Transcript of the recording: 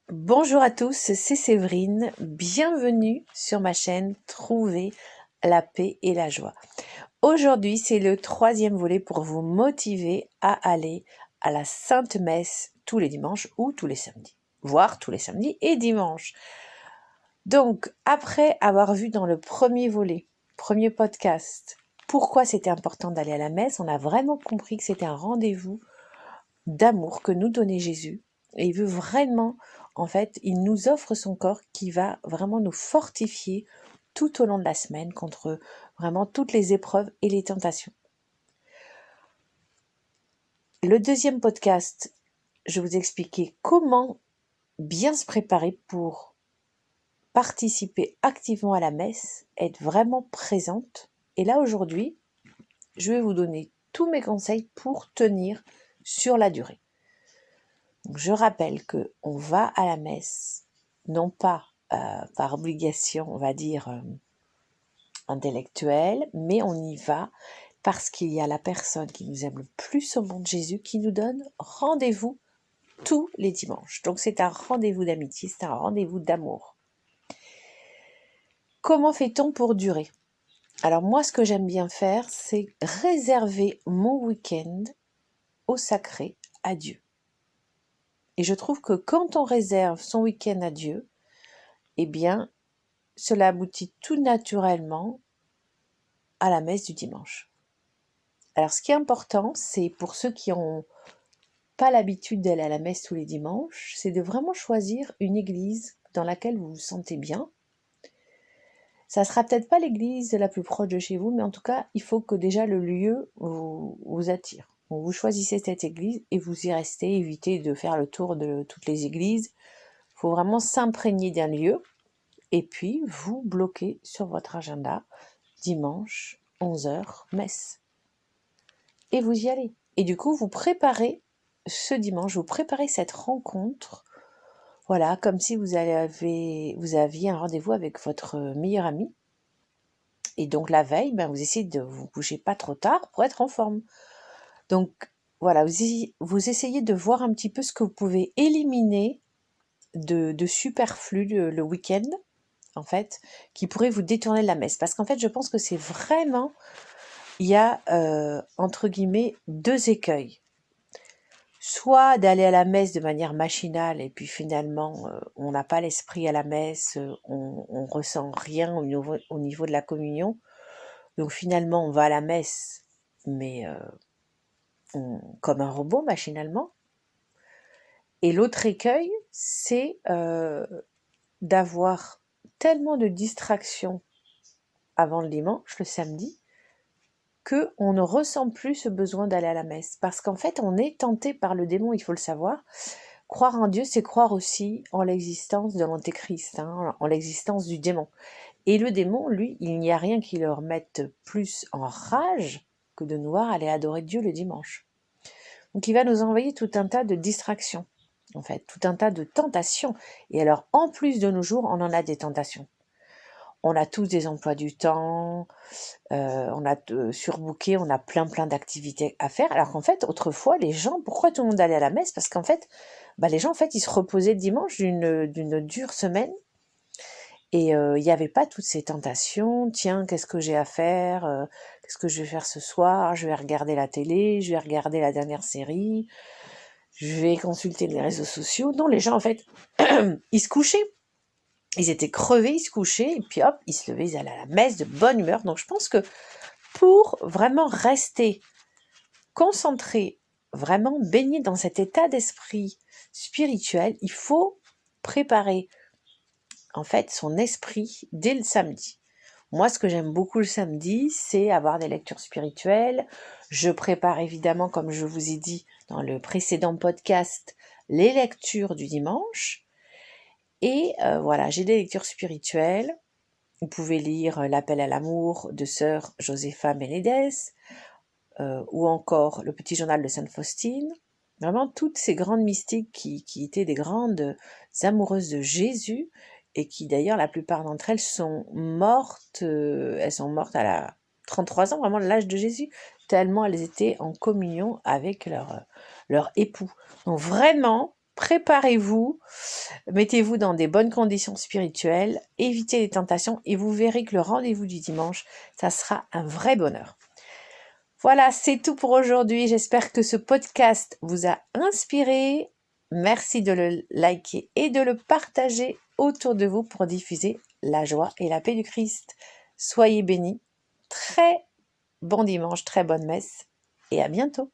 Bonjour à tous, c'est Séverine. Bienvenue sur ma chaîne Trouver la paix et la joie. Aujourd'hui, c'est le troisième volet pour vous motiver à aller à la Sainte Messe tous les dimanches ou tous les samedis, voire tous les samedis et dimanches. Donc, après avoir vu dans le premier volet, premier podcast, pourquoi c'était important d'aller à la messe, on a vraiment compris que c'était un rendez-vous d'amour que nous donnait Jésus. Et il veut vraiment, en fait, il nous offre son corps qui va vraiment nous fortifier tout au long de la semaine contre vraiment toutes les épreuves et les tentations. Le deuxième podcast, je vous expliquais comment bien se préparer pour participer activement à la messe, être vraiment présente. Et là, aujourd'hui, je vais vous donner tous mes conseils pour tenir sur la durée. Donc, je rappelle qu'on va à la messe, non pas par obligation, on va dire, intellectuelle, mais on y va parce qu'il y a la personne qui nous aime le plus au monde, Jésus, qui nous donne rendez-vous tous les dimanches. Donc c'est un rendez-vous d'amitié, c'est un rendez-vous d'amour. Comment fait-on pour durer? Alors moi, ce que j'aime bien faire, c'est réserver mon week-end au sacré, à Dieu. Et je trouve que quand on réserve son week-end à Dieu, eh bien, cela aboutit tout naturellement à la messe du dimanche. Alors, ce qui est important, c'est pour ceux qui n'ont pas l'habitude d'aller à la messe tous les dimanches, c'est de vraiment choisir une église dans laquelle vous vous sentez bien. Ça sera peut-être pas l'église la plus proche de chez vous, mais en tout cas, il faut que déjà le lieu vous attire. Donc, vous choisissez cette église et vous y restez, évitez de faire le tour de toutes les églises. Il faut vraiment s'imprégner d'un lieu. Et puis, vous bloquez sur votre agenda, dimanche, 11h, messe. Et vous y allez. Et du coup, vous préparez ce dimanche, vous préparez cette rencontre, voilà, comme si vous aviez un rendez-vous avec votre meilleur ami. Et donc, la veille, vous essayez de vous coucher pas trop tard pour être en forme. Donc, voilà, vous essayez de voir un petit peu ce que vous pouvez éliminer de superflu le week-end, en fait, qui pourrait vous détourner de la messe. Parce qu'en fait, je pense que c'est vraiment, il y a, entre guillemets, deux écueils. Soit d'aller à la messe de manière machinale et puis finalement, on n'a pas l'esprit à la messe, on ressent rien au niveau de la communion. Donc finalement, on va à la messe, mais comme un robot machinalement. Et l'autre écueil, c'est d'avoir tellement de distractions avant le dimanche, le samedi, qu'on ne ressent plus ce besoin d'aller à la messe. Parce qu'en fait, on est tenté par le démon, il faut le savoir. Croire en Dieu, c'est croire aussi en l'existence de l'antéchrist, en l'existence du démon. Et le démon, lui, il n'y a rien qui le remette plus en rage que de nous voir aller adorer Dieu le dimanche. Donc il va nous envoyer tout un tas de distractions, en fait, tout un tas de tentations. Et alors, en plus de nos jours, on en a des tentations. On a tous des emplois du temps, on a surbooké, on a plein d'activités à faire. Alors qu'en fait, autrefois, les gens, pourquoi tout le monde allait à la messe? Parce qu'en fait, les gens, en fait, ils se reposaient le dimanche d'une dure semaine et il n'y avait pas toutes ces tentations. Tiens, qu'est-ce que j'ai à faire? Qu'est-ce que je vais faire ce soir? Je vais regarder la télé, je vais regarder la dernière série, je vais consulter les réseaux sociaux. Non, les gens, en fait, ils se couchaient. Ils étaient crevés, ils se couchaient, et puis hop, ils se levaient, ils allaient à la messe de bonne humeur. Donc je pense que pour vraiment rester concentré, vraiment baigné dans cet état d'esprit spirituel, il faut préparer en fait son esprit dès le samedi. Moi, ce que j'aime beaucoup le samedi, c'est avoir des lectures spirituelles. Je prépare évidemment, comme je vous ai dit dans le précédent podcast, les lectures du dimanche. Et voilà, j'ai des lectures spirituelles. Vous pouvez lire L'appel à l'amour de sœur Josepha Menedes, ou encore Le petit journal de Sainte Faustine. Vraiment toutes ces grandes mystiques qui étaient des grandes amoureuses de Jésus et qui d'ailleurs la plupart d'entre elles sont mortes, à 33 ans, vraiment l'âge de Jésus, tellement elles étaient en communion avec leur époux. Donc vraiment, préparez-vous, mettez-vous dans des bonnes conditions spirituelles, évitez les tentations et vous verrez que le rendez-vous du dimanche, ça sera un vrai bonheur. Voilà, c'est tout pour aujourd'hui. J'espère que ce podcast vous a inspiré. Merci de le liker et de le partager autour de vous pour diffuser la joie et la paix du Christ. Soyez bénis. Très bon dimanche, très bonne messe et à bientôt.